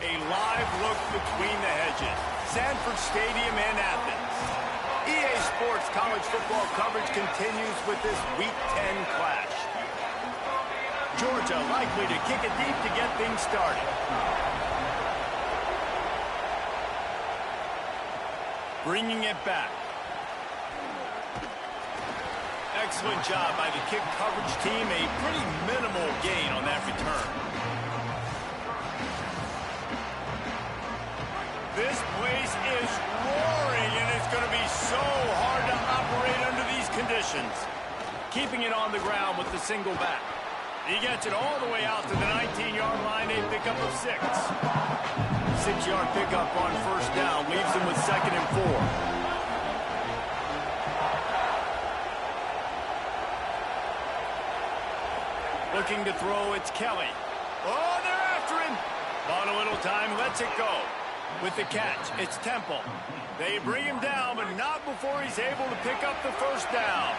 A live look between the hedges. Sanford Stadium in Athens. EA Sports college football coverage continues with this Week 10 clash. Georgia likely to kick it deep to get things started. Bringing it back. Excellent job by the kick coverage team. A pretty minimal gain on that return. This place is roaring, and it's going to be so hard to operate under these conditions. Keeping it on the ground with the single back. He gets it all the way out to the 19-yard line, a pickup of 6. 6-yard pickup on first down leaves him with 2nd and 4. Looking to throw, it's Kelly. Oh, they're after him. On a little time, lets it go. With the catch, it's Temple. They bring him down, but not before he's able to pick up the first down.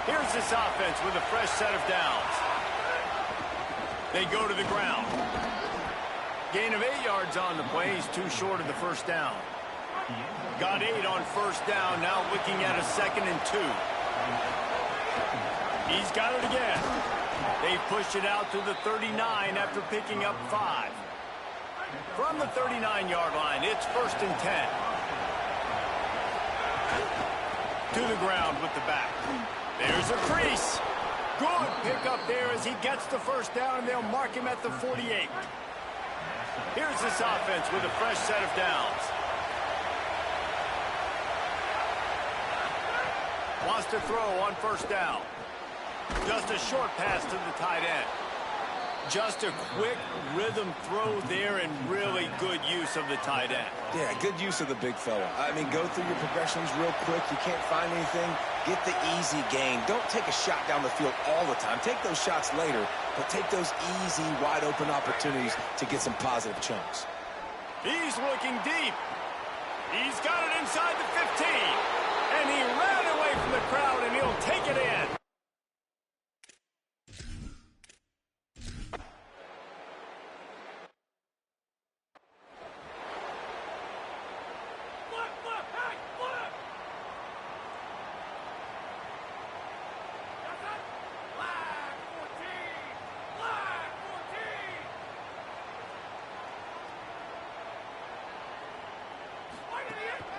Here's this offense with a fresh set of downs. They go to the ground. Gain of 8 yards on the play. He's too short of the first down. Got 8 on first down. Now looking at a 2nd and 2. He's got it again. They push it out to the 39 after picking up 5. From the 39-yard line, it's 1st and 10. To the ground with the back. There's a crease. Good pickup there as he gets the first down, and they'll mark him at the 48. Here's this offense with a fresh set of downs. Wants to throw on first down. Just a short pass to the tight end. Just a quick rhythm throw there and really good use of the tight end. Yeah, good use of the big fella. I mean, go through your progressions real quick. You can't find anything. Get the easy gain. Don't take a shot down the field all the time. Take those shots later, but take those easy, wide-open opportunities to get some positive chunks. He's looking deep. He's got it inside the 15. And he ran away from the crowd, and he'll take it in.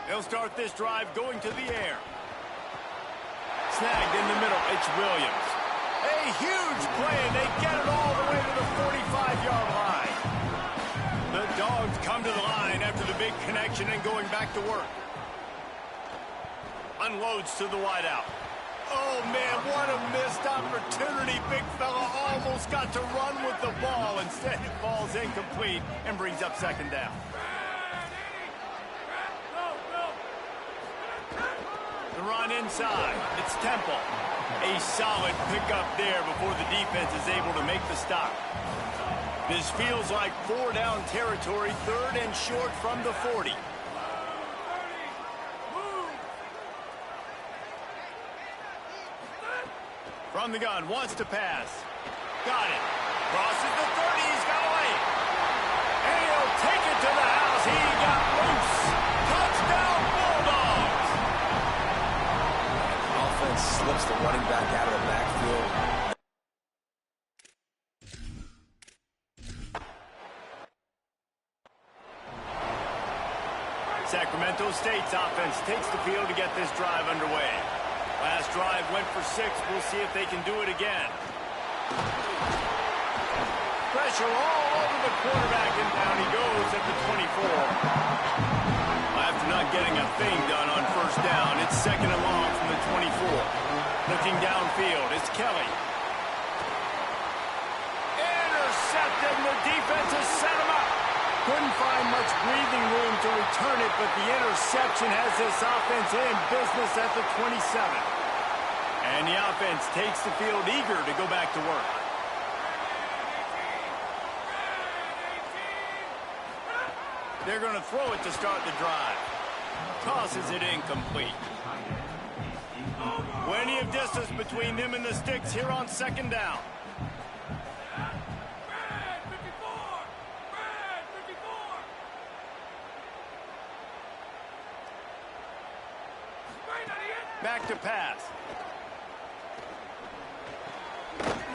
They'll start this drive going to the air. Snagged in the middle, it's Williams. A huge play, and they get it all the way to the 45-yard line. The Dogs come to the line after the big connection and going back to work. Unloads to the wideout. Oh, man, what a missed opportunity. Big fella almost got to run with the ball. Instead, it falls incomplete and brings up 2nd down. The run inside. It's Temple. A solid pickup there before the defense is able to make the stop. This feels like 4-down territory, 3rd and short from the 40. From the gun, wants to pass. Got it. Crosses the 30, he's got away. And he'll take it to the house. He got loose. Touchdown, Bulldogs. Offense slips the running back out of the backfield. Sacramento State's offense takes the field to get this drive underway. Last drive went for 6. We'll see if they can do it again. Pressure all over the quarterback, and down he goes at the 24. After not getting a thing done on first down, it's 2nd and long from the 24. Looking downfield, it's Kelly. Intercepted, and the defense has set him up. Couldn't find much breathing room to return it, but the interception has this offense in business at the 27. And the offense takes the field eager to go back to work. They're going to throw it to start the drive. Tosses it incomplete. Plenty of distance between them and the sticks here on 2nd down. back to pass.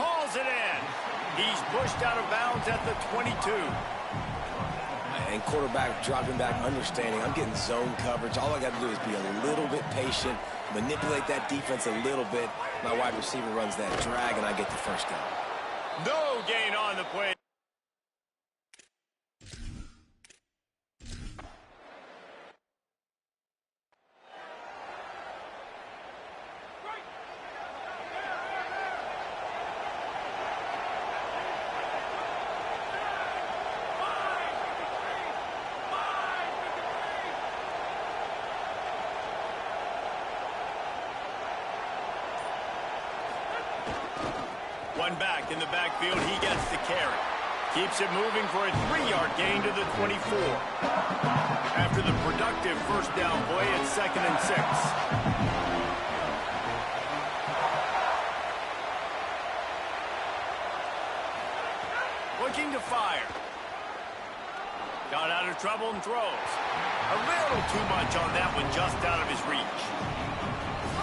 Hauls it in. He's pushed out of bounds at the 22. And quarterback dropping back, understanding I'm getting zone coverage. All I got to do is be a little bit patient, manipulate that defense a little bit. My wide receiver runs that drag, and I get the first down. No gain on the play. One back in the backfield, he gets the carry. Keeps it moving for a 3-yard gain to the 24. After the productive first down play, it's 2nd and 6. Looking to fire. Got out of trouble and throws. A little too much on that one, just out of his reach.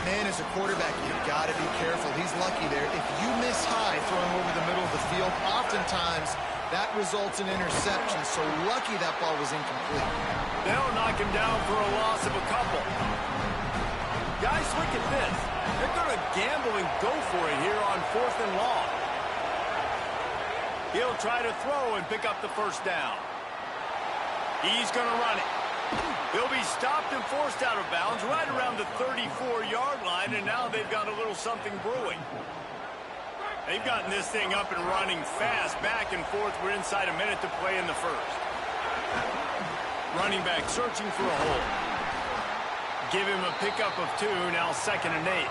Man, as a quarterback, you've got to be careful. He's lucky there. If you miss high throwing over the middle of the field, oftentimes that results in interception. So lucky that ball was incomplete. They'll knock him down for a loss of a couple. Guys, look at this. They're going to gamble and go for it here on 4th and long. He'll try to throw and pick up the first down. He's going to run it. He'll be stopped and forced out of bounds right around the 34-yard line, and now they've got a little something brewing. They've gotten this thing up and running fast, back and forth. We're inside a minute to play in the first. Running back searching for a hole. Give him a pickup of 2, now 2nd and 8.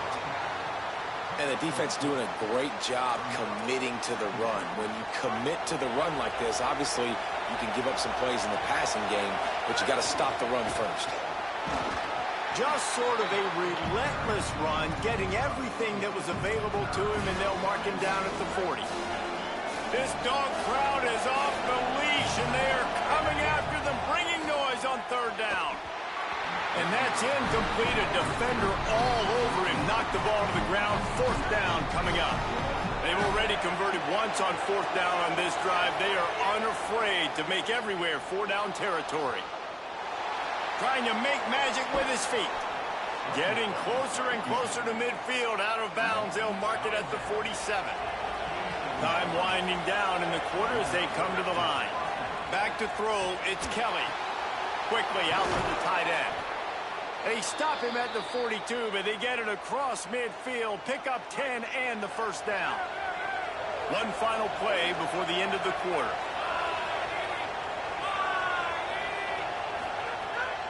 And the defense doing a great job committing to the run. When you commit to the run like this, obviously you can give up some plays in the passing game, but you got to stop the run first. Just sort of a relentless run, getting everything that was available to him, and they'll mark him down at the 40. This dog crowd is off the leash, and they are coming after them, bringing noise on 3rd down. And that's incomplete. A defender all over him. Knocked the ball to the ground. 4th down coming up. They've already converted once on 4th down on this drive. They are unafraid to make everywhere 4-down territory. Trying to make magic with his feet. Getting closer and closer to midfield. Out of bounds. They'll mark it at the 47. Time winding down in the quarter as they come to the line. Back to throw. It's Kelly. Quickly out to the tight end. They stop him at the 42, but they get it across midfield. Pick up 10 and the first down. One final play before the end of the quarter.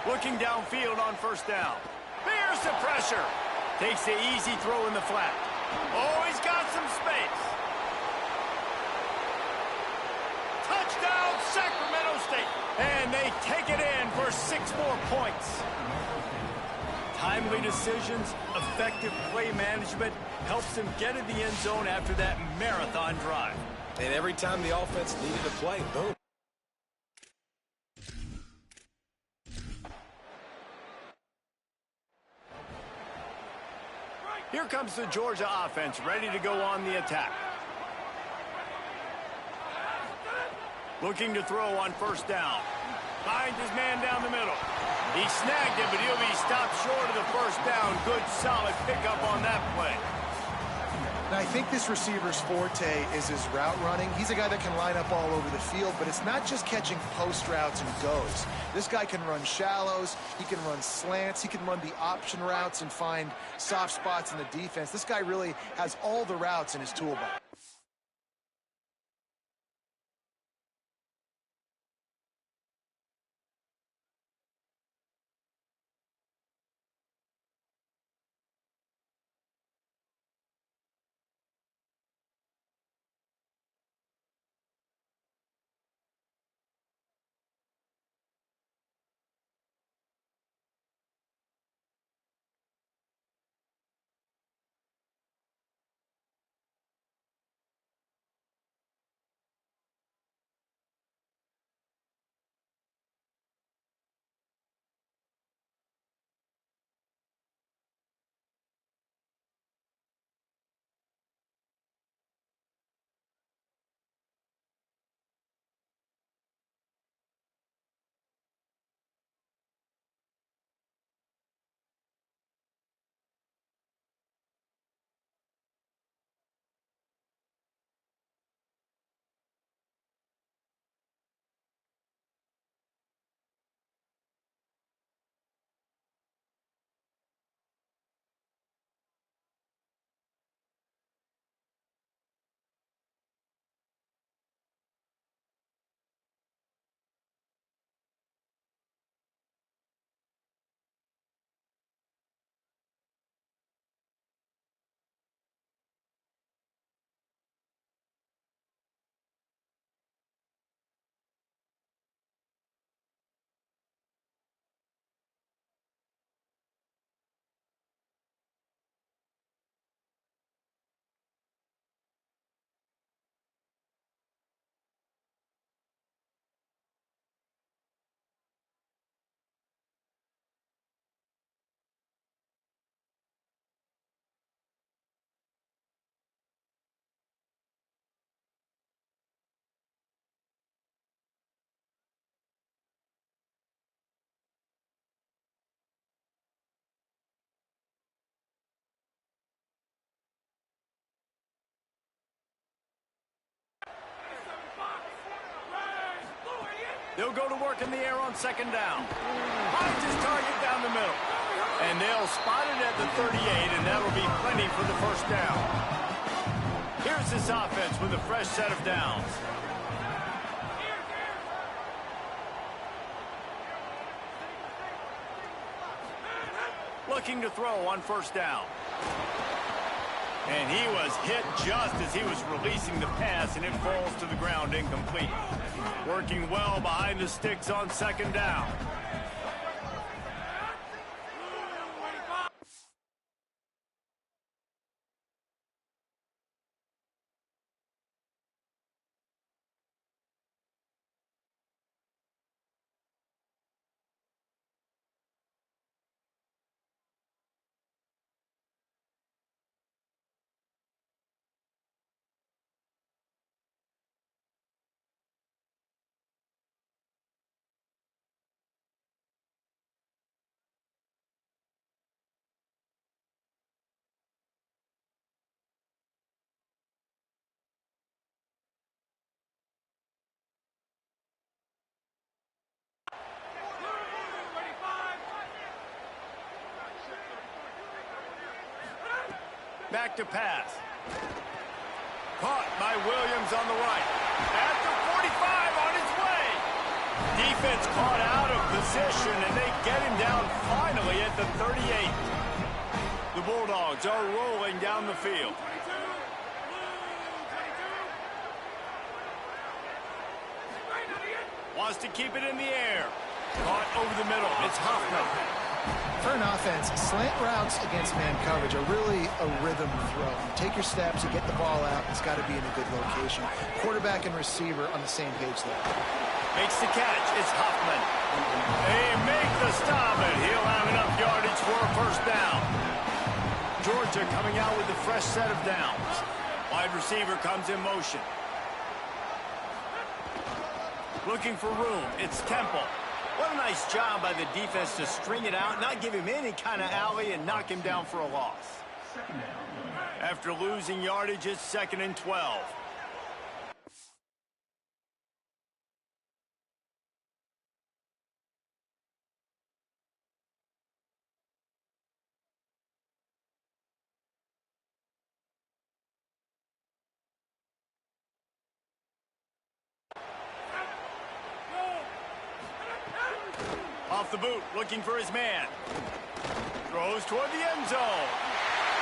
Looking downfield on 1st down. Here's the pressure. Takes the easy throw in the flat. Oh, he's got some space. Touchdown, Sacramento State. And they take it in for 6 more points. Timely decisions, effective play management helps them get in the end zone after that marathon drive. And every time the offense needed a play, boom. Here comes the Georgia offense, ready to go on the attack. Looking to throw on 1st down. Finds his man down the middle. He snagged it, but he'll be stopped short of the first down. Good, solid pickup on that play. Now, I think this receiver's forte is his route running. He's a guy that can line up all over the field, but it's not just catching post routes and goes. This guy can run shallows. He can run slants. He can run the option routes and find soft spots in the defense. This guy really has all the routes in his toolbox. They'll go to work in the air on second down. Finds his target down the middle. And they'll spot it at the 38, and that'll be plenty for the first down. Here's this offense with a fresh set of downs. Looking to throw on first down. And he was hit just as he was releasing the pass, and it falls to the ground incomplete. Working well behind the sticks on second down. Back to pass. Caught by Williams on the right. At the 45 on his way. Defense caught out of position, and they get him down finally at the 38. The Bulldogs are rolling down the field. Wants to keep it in the air. Caught over the middle. It's Hoffman. For an offense, slant routes against man coverage are really a rhythm throw. You take your steps, you get the ball out, it's got to be in a good location. Quarterback and receiver on the same page there. Makes the catch. It's Hoffman. They make the stop, and he'll have enough yardage for a first down. Georgia coming out with a fresh set of downs. Wide receiver comes in motion. Looking for room. It's Temple. What a nice job by the defense to string it out, not give him any kind of alley, and knock him down for a loss. After losing yardage, it's 2nd and 12. Off the boot, looking for his man. Throws toward the end zone.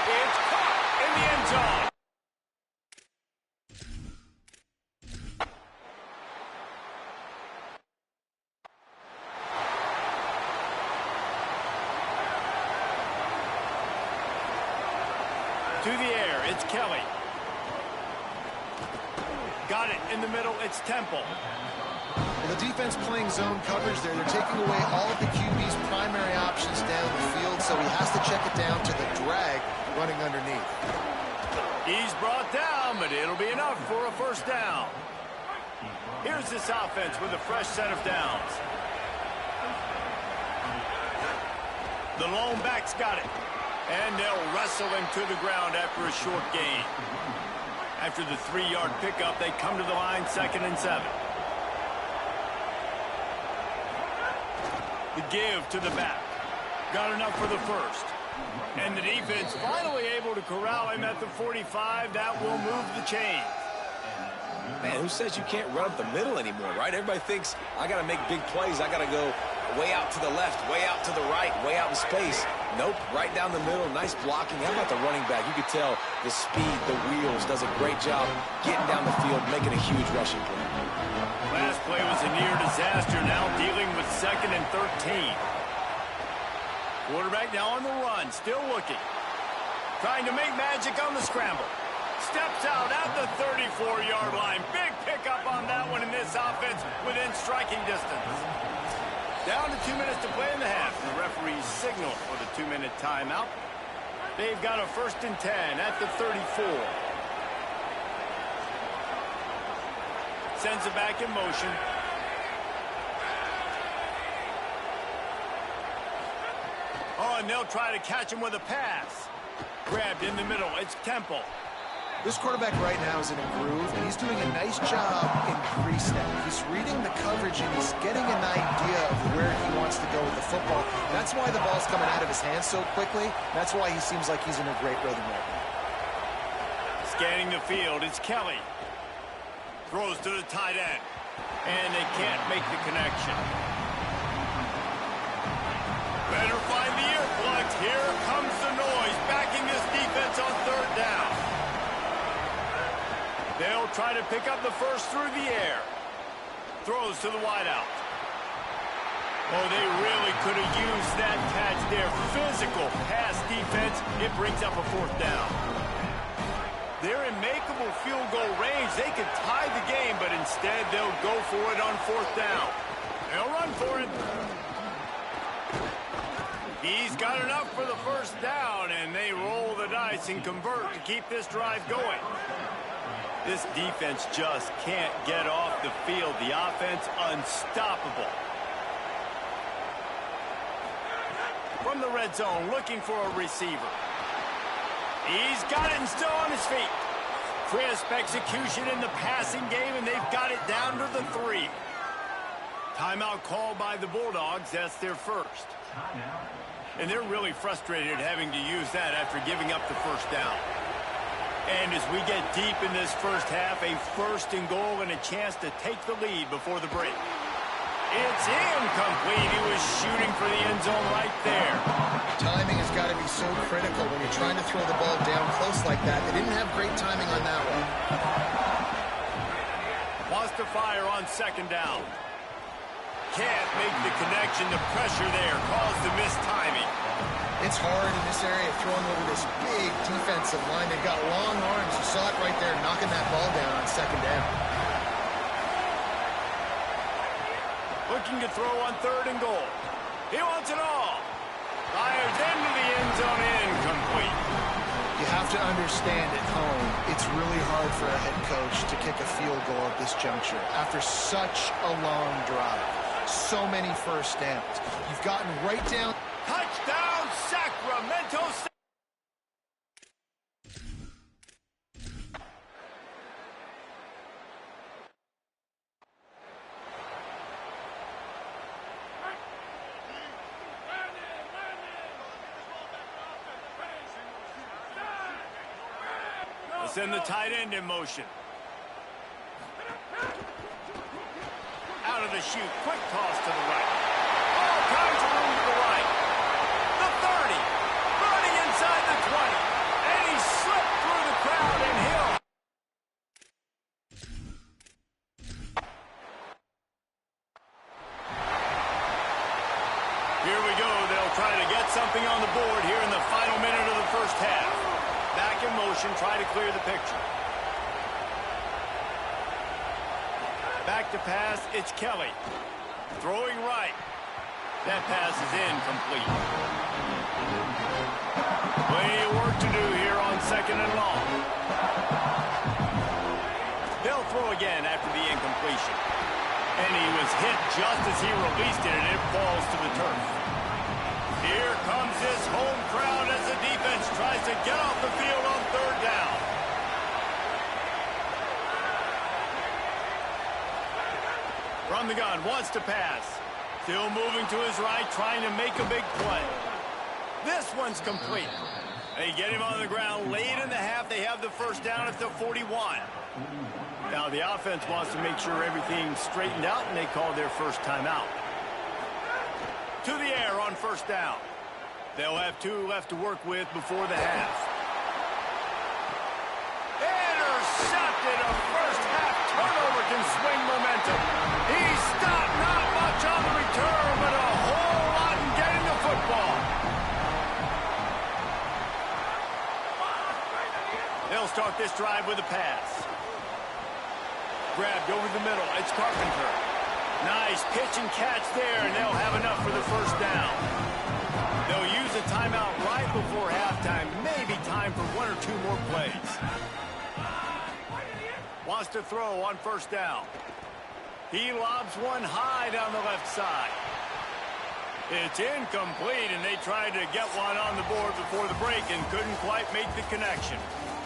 It's caught in the end zone. To the air, it's Kelly. Got it in the middle, it's Temple. Well, the defense playing zone coverage there. They're taking away all of the QB's primary options down the field, so he has to check it down to the drag running underneath. He's brought down, but it'll be enough for a first down. Here's this offense with a fresh set of downs. The lone back's got it. And they'll wrestle him to the ground after a short gain. After the 3-yard pickup, they come to the line 2nd and 7. The give to the back. Got enough for the first. And the defense finally able to corral him at the 45. That will move the chains. Man, who says you can't run up the middle anymore, right? Everybody thinks, I got to make big plays. I got to go way out to the left, way out to the right, way out in space. Nope, right down the middle. Nice blocking. How about the running back? You could tell the speed, the wheels, does a great job getting down the field, making a huge rushing play. Last play was a near disaster, now dealing with 2nd and 13. Quarterback now on the run, still looking. Trying to make magic on the scramble. Steps out at the 34-yard line. Big pickup on that one in this offense within striking distance. Down to 2 minutes to play in the half. The referees signal for the 2-minute timeout. They've got a 1st and 10 at the 34. Sends it back in motion. Oh, and they'll try to catch him with a pass. Grabbed in the middle. It's Temple. This quarterback right now is in a groove, and he's doing a nice job in pre-snap. He's reading the coverage, and he's getting wants to go with the football. That's why the ball's coming out of his hands so quickly. That's why he seems like he's in a great rhythm right now. Scanning the field, it's Kelly. Throws to the tight end. And they can't make the connection. Better find the earplugs. Here comes the noise, backing this defense on third down. They'll try to pick up the first through the air. Throws to the wideout. Oh, they really could have used that catch there. Physical pass defense. It brings up a fourth down. They're in makeable field goal range. They could tie the game, but instead they'll go for it on fourth down. They'll run for it. He's got enough for the first down, and they roll the dice and convert to keep this drive going. This defense just can't get off the field. The offense unstoppable. From the red zone, looking for a receiver. He's got it and still on his feet. Crisp execution in the passing game, and they've got it down to the 3. Timeout called by the Bulldogs. That's their first. And they're really frustrated having to use that after giving up the first down. And as we get deep in this first half, a first and goal and a chance to take the lead before the break. It's incomplete. He was shooting for the end zone right there. Timing has got to be so critical when you're trying to throw the ball down close like that. They didn't have great timing on that one. Wants to fire on second down. Can't make the connection. The pressure there caused the missed timing. It's hard in this area throwing over this big defensive line. They've got long arms. You saw it right there, knocking that ball down on second down. Looking to throw on third and goal. He wants it all. Fires into the end zone, incomplete. You have to understand at home, it's really hard for a head coach to kick a field goal at this juncture after such a long drive. So many first downs. You've gotten right down. Touchdown, Sacramento. Send the tight end in motion. Out of the chute, quick toss to the right. All kinds of room to the right. The 30, running inside the 20. And he slipped through the crowd and Hill. Here we go. They'll try to get something on the board here in the final minute of the first half. Back in motion, try to clear the picture. Back to pass, it's Kelly. Throwing right. That pass is incomplete. Plenty of work to do here on second and long. They'll throw again after the incompletion. And he was hit just as he released it, and it falls to the turf. Here comes this home crowd as the defense tries to get off the field on third down. From the gun, wants to pass. Still moving to his right, trying to make a big play. This one's complete. They get him on the ground late in the half. They have the first down at the 41. Now the offense wants to make sure everything's straightened out, and they call their first timeout. To the air on first down. They'll have 2 left to work with before the half. Intercepted. A first half turnover can swing momentum. He stopped not much on the return, but a whole lot in getting the football. They'll start this drive with a pass. Grabbed over the middle. It's Carpenter. Nice pitch and catch there, and they'll have enough for the first down. They'll use a timeout right before halftime. Maybe time for 1 or 2 more plays. Wants to throw on first down. He lobs one high down the left side. It's incomplete, and they tried to get one on the board before the break and couldn't quite make the connection.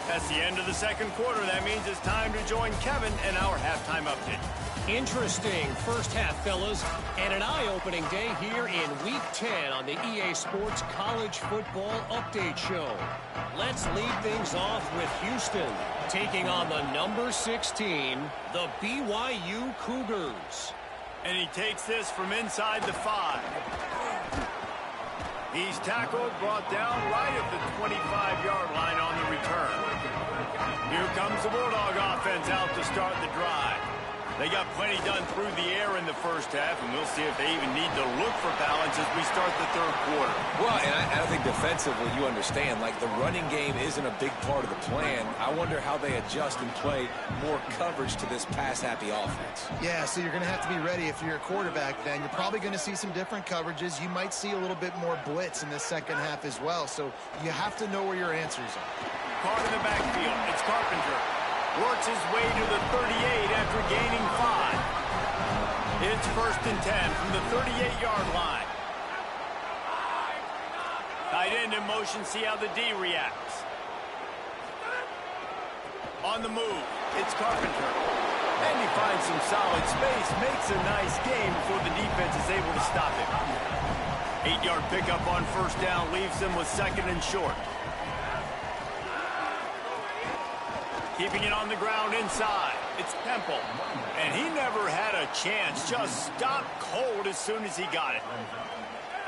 That's the end of the second quarter. That means it's time to join Kevin in our halftime update. Interesting first half, fellas, and an eye-opening day here in Week 10 on the EA Sports College Football Update Show. Let's lead things off with Houston, taking on the number 16, the BYU Cougars. And he takes this from inside the 5. He's tackled, brought down right at the 25-yard line on the return. Here comes the Bulldog offense out to start the drive. They got plenty done through the air in the first half, and we'll see if they even need to look for balance as we start the third quarter. Well, and I think defensively, you understand, like the running game isn't a big part of the plan. I wonder how they adjust and play more coverage to this pass-happy offense. Yeah, so you're going to have to be ready if you're a quarterback then. You're probably going to see some different coverages. You might see a little bit more blitz in the second half as well, so you have to know where your answers are. Caught in the backfield. It's Carpenter. Works his way to the 38 after gaining 5. It's 1st and 10 from the 38-yard line. Tight end in motion, see how the D reacts. On the move, it's Carpenter. And he finds some solid space, makes a nice game before the defense is able to stop him. 8-yard pickup on 1st down leaves them with 2nd and short. Keeping it on the ground inside. It's Temple. And he never had a chance. Just stopped cold as soon as he got it.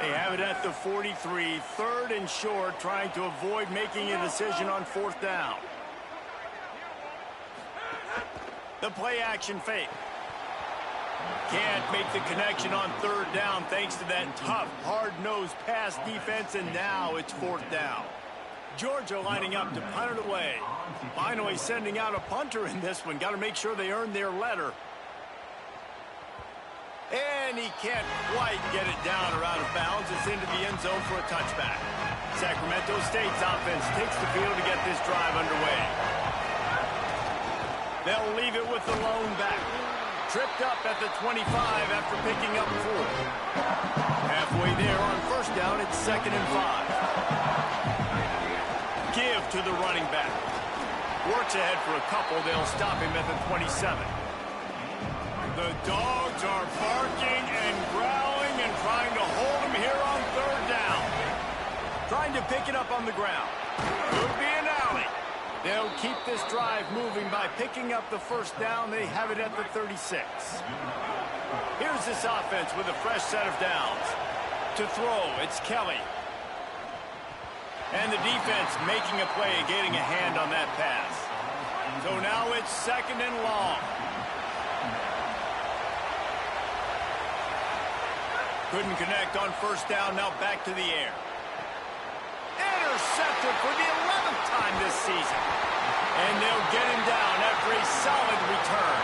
They have it at the 43. 3rd and short, trying to avoid making a decision on 4th down. The play action fake. Can't make the connection on 3rd down thanks to that tough, hard-nosed pass defense, and now it's 4th down. Georgia lining up to punt it away. Finally sending out a punter in this one. Got to make sure they earn their letter. And he can't quite get it down or out of bounds. It's into the end zone for a touchback. Sacramento State's offense takes the field to get this drive underway. They'll leave it with the lone back. Tripped up at the 25 after picking up 4. Halfway there on 1st down, it's 2nd and 5. Give to the running back. Works ahead for a couple. They'll stop him at the 27. The Dogs are barking and growling and trying to hold him here on 3rd down. Trying to pick it up on the ground. Could be an alley. They'll keep this drive moving by picking up the 1st down. They have it at the 36. Here's this offense with a fresh set of downs. To throw, it's Kelly. And the defense making a play, getting a hand on that pass. So now it's 2nd and long. Couldn't connect on 1st down, now back to the air. Intercepted for the 11th time this season. And they'll get him down after a solid return.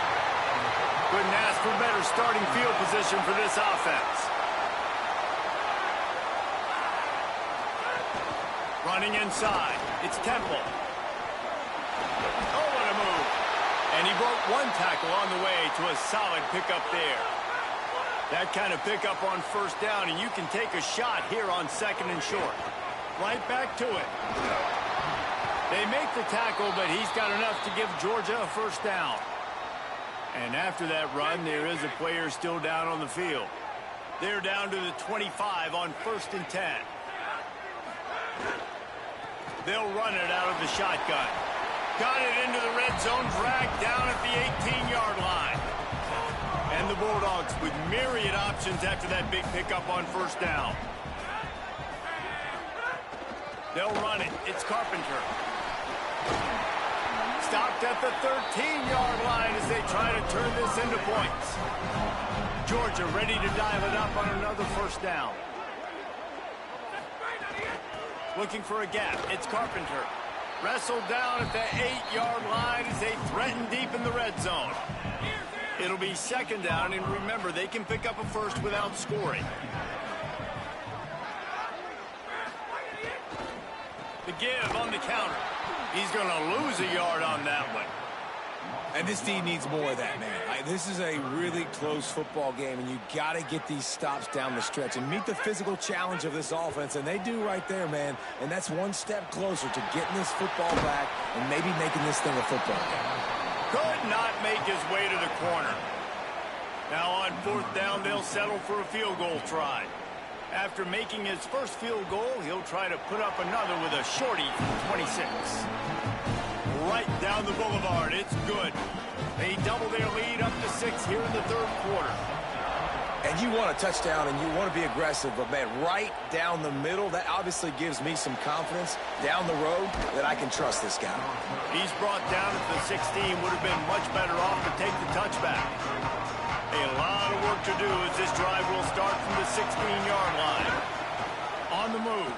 Couldn't ask for better starting field position for this offense. Running inside, it's Temple. Oh, what a move. And he broke 1 tackle on the way to a solid pickup there. That kind of pickup on 1st down, and you can take a shot here on 2nd and short. Right back to it. They make the tackle, but he's got enough to give Georgia a 1st down. And after that run, there is a player still down on the field. They're down to the 25 on 1st and 10. They'll run it out of the shotgun. Got it into the red zone, dragged down at the 18-yard line. And the Bulldogs with myriad options after that big pickup on 1st down. They'll run it. It's Carpenter. Stopped at the 13-yard line as they try to turn this into points. Georgia ready to dial it up on another 1st down. Looking for a gap. It's Carpenter. Wrestled down at the 8-yard line as they threaten deep in the red zone. It'll be 2nd down, and remember, they can pick up a 1st without scoring. The give on the counter. He's going to lose a yard on that one. And this team needs more of that, man. This is a really close football game, and you got to get these stops down the stretch and meet the physical challenge of this offense, and they do right there, man. And that's one step closer to getting this football back and maybe making this thing a football game. Could not make his way to the corner. Now on 4th down, they'll settle for a field goal try. After making his first field goal, he'll try to put up another with a shorty from 26. Right down the boulevard. It's good. They double their lead up to 6 here in the 3rd quarter. And you want a touchdown and you want to be aggressive, but, man, right down the middle, that obviously gives me some confidence down the road that I can trust this guy. He's brought down at the 16. Would have been much better off to take the touchback. A lot of work to do as this drive will start from the 16-yard line. On the move.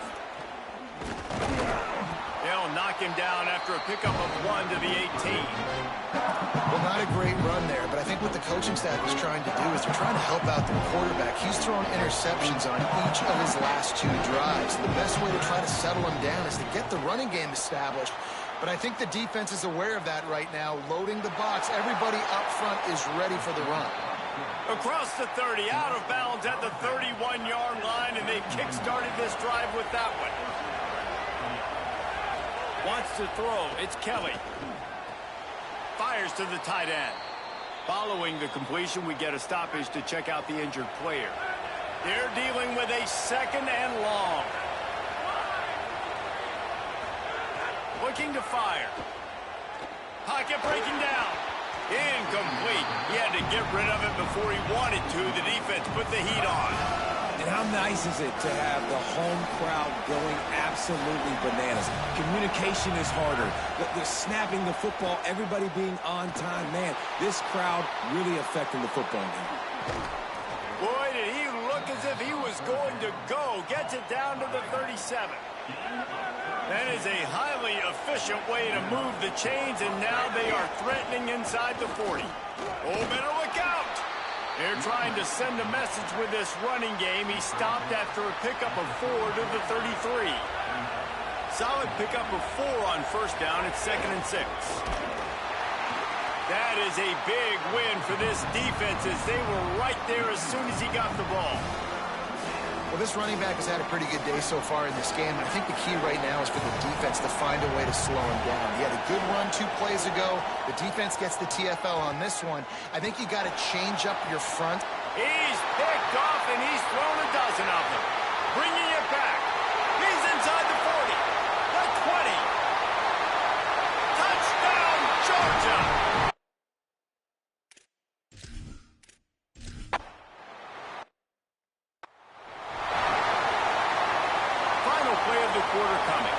They'll knock him down after a pickup of 1 to the 18. Well, not a great run there, but I think what the coaching staff is trying to do is they're trying to help out their quarterback. He's thrown interceptions on each of his last 2 drives. The best way to try to settle him down is to get the running game established. But I think the defense is aware of that right now, loading the box. Everybody up front is ready for the run. Across the 30, out of bounds at the 31-yard line, and they've kick-started this drive with that one. Wants to throw. It's Kelly. Fires to the tight end. Following the completion, we get a stoppage to check out the injured player. They're dealing with a 2nd and long. Looking to fire. Pocket breaking down. Incomplete. He had to get rid of it before he wanted to. The defense put the heat on. And how nice is it to have the home crowd going absolutely bananas? Communication is harder. The snapping the football, everybody being on time. Man, this crowd really affecting the football game. Boy, did he look as if he was going to go. Gets it down to the 37. That is a highly efficient way to move the chains, and now they are threatening inside the 40. Oh, better look out! They're trying to send a message with this running game. He stopped after a pickup of 4 to the 33. Solid pickup of 4 on 1st down. It's 2nd and 6. That is a big win for this defense as they were right there as soon as he got the ball. Well, this running back has had a pretty good day so far in this game. I think the key right now is for the defense to find a way to slow him down. He had a good run 2 plays ago. The defense gets the TFL on this one. I think you got to change up your front. He's picked off, and he's thrown a dozen of them. Bringing it back. He's inside the 40. The 20. Touchdown, Georgia! Quarter coming.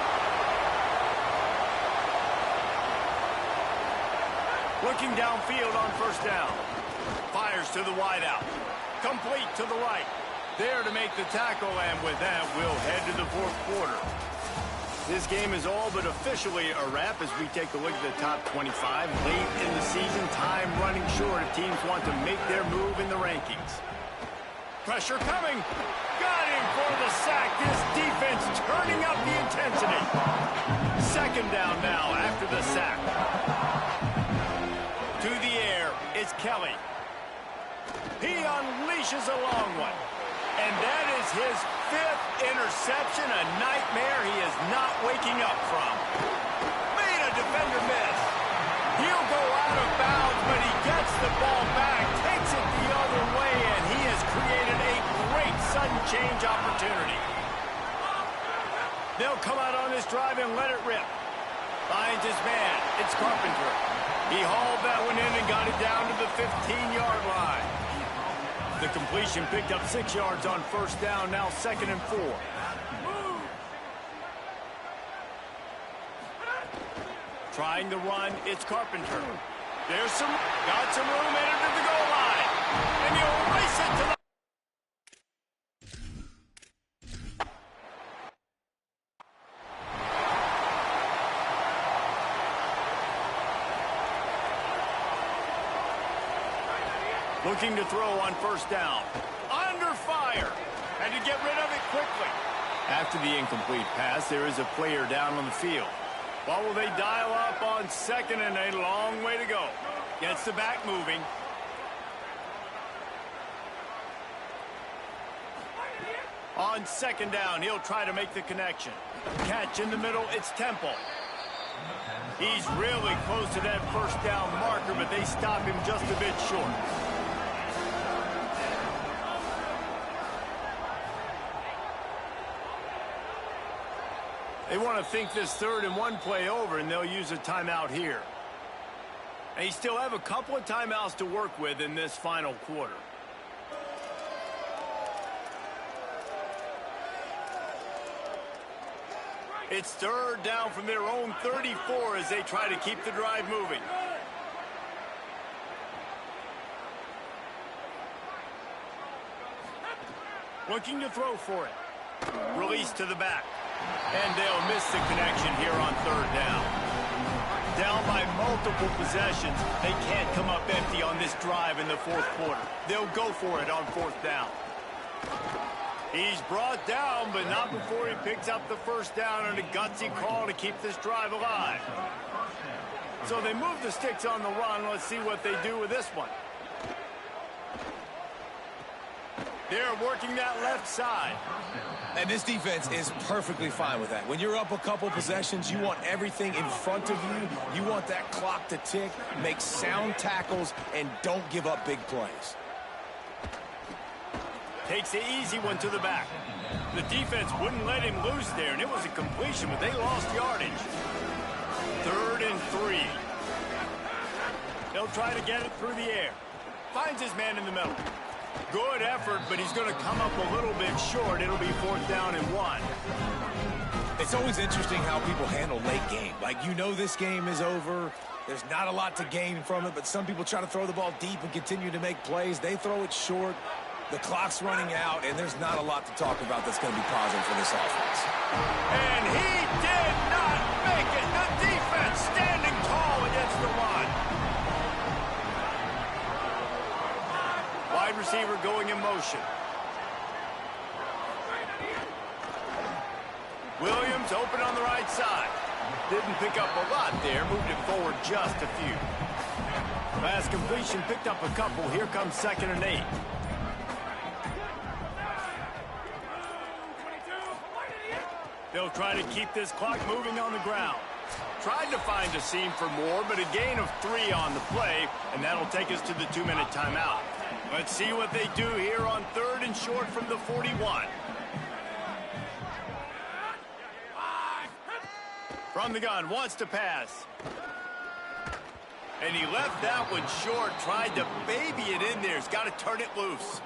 Looking downfield on 1st down. Fires to the wideout. Complete to the right. There to make the tackle, and with that, we'll head to the 4th quarter. This game is all but officially a wrap as we take a look at the top 25. Late in the season, time running short if teams want to make their move in the rankings. Pressure coming. Got him for the sack. This defense turning up the intensity. 2nd down now after the sack. To the air, it's Kelly. He unleashes a long one. And that is his 5th interception, a nightmare he is not waking up from. Made a defender miss. He'll go out of bounds, but he gets the ball back, takes it the other way, and he has created a great sudden change opportunity. They'll come out on this drive and let it rip. Finds his man. It's Carpenter. He hauled that one in and got it down to the 15-yard line. The completion picked up 6 yards on 1st down, now 2nd and 4. Trying to run, it's Carpenter. Got some room, entered to the goal line. And he'll race it to the... Looking to throw on 1st down. Under fire. And to get rid of it quickly. After the incomplete pass, there is a player down on the field. What will they dial up on 2nd and a long way to go? Gets the back moving. On 2nd down, he'll try to make the connection. Catch in the middle, it's Temple. He's really close to that 1st down marker, but they stop him just a bit short. They want to think this 3rd and 1 play over, and they'll use a timeout here. And you still have a couple of timeouts to work with in this final quarter. It's 3rd down from their own 34 as they try to keep the drive moving. Looking to throw for it. Release to the back. And they'll miss the connection here on 3rd down. Down by multiple possessions, they can't come up empty on this drive in the 4th quarter. They'll go for it on 4th down. He's brought down, but not before he picks up the 1st down and a gutsy call to keep this drive alive. So they move the sticks on the run. Let's see what they do with this one. They're working that left side. And this defense is perfectly fine with that. When you're up a couple possessions, you want everything in front of you. You want that clock to tick, make sound tackles, and don't give up big plays. Takes the easy one to the back. The defense wouldn't let him loose there, and it was a completion, but they lost yardage. 3rd and 3. He'll try to get it through the air. Finds his man in the middle. Good effort, but he's going to come up a little bit short. It'll be 4th down and 1. It's always interesting how people handle late game. Like, you know this game is over. There's not a lot to gain from it, but some people try to throw the ball deep and continue to make plays. They throw it short. The clock's running out, and there's not a lot to talk about that's going to be positive for this offense. And he did not make it. The defense standing tall against the run. Wide receiver going in motion. Williams open on the right side. Didn't pick up a lot there. Moved it forward just a few. Last completion picked up a couple. Here comes 2nd and 8. They'll try to keep this clock moving on the ground. Tried to find a seam for more, but a gain of 3 on the play, and that'll take us to the 2-minute timeout. Let's see what they do here on 3rd and short from the 41. From the gun, wants to pass. And he left that one short, tried to baby it in there. He's got to turn it loose.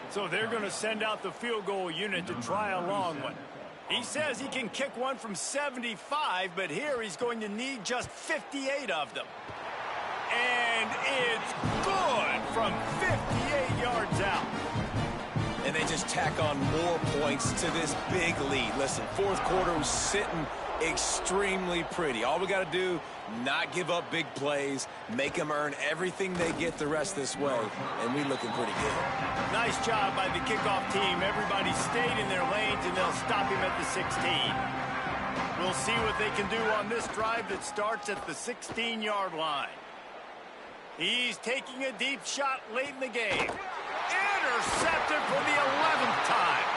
So they're going to send out the field goal unit to try a long one. He says he can kick one from 75, but here he's going to need just 58 of them. And it's good from 58 yards out. And they just tack on more points to this big lead. Listen, 4th quarter was sitting extremely pretty. All we got to do, not give up big plays, make them earn everything they get the rest this way, and we looking pretty good. Nice job by the kickoff team. Everybody stayed in their lanes, and they'll stop him at the 16. We'll see what they can do on this drive that starts at the 16-yard line. He's taking a deep shot late in the game. Intercepted for the 11th time.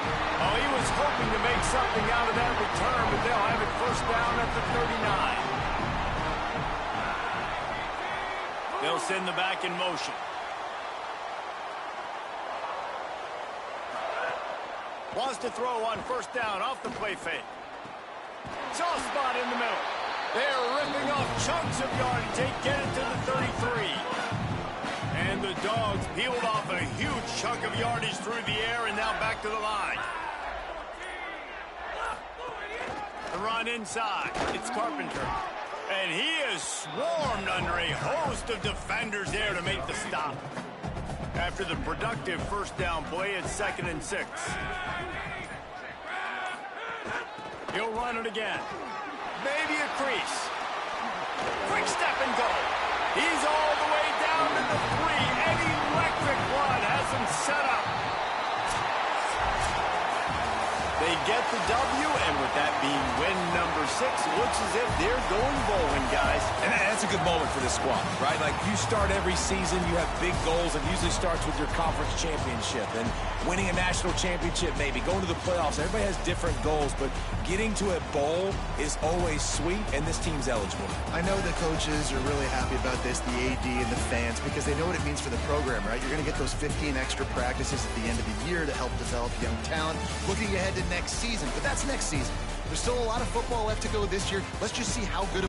Oh, he was hoping to make something out of that return, but they'll have it 1st down at the 39. They'll send the back in motion. Wants to throw on 1st down off the play fake. Soft spot in the middle. They're ripping off chunks of yardage. They get it to the 33. And the Dogs peeled off a huge chunk of yardage through the air and now back to the line. The run inside. It's Carpenter. And he is swarmed under a host of defenders there to make the stop. After the productive 1st down play, it's 2nd and 6. He'll run it again. Maybe a crease. Quick step and go. He's all the way down to the 3. And electric run has him set up. They get the W, and with that being win number 6, it looks as if they're going bowling, guys. And that's a good moment for this squad, right? Like, you start every season, you have big goals. It usually starts with your conference championship and winning a national championship, maybe going to the playoffs. Everybody has different goals, but getting to a bowl is always sweet, and this team's eligible. I know the coaches are really happy about this, the AD and the fans, because they know what it means for the program, right? You're going to get those 15 extra practices at the end of the year to help develop young talent, looking ahead to next season. But that's next season. There's still a lot of football left to go this year. Let's just see how good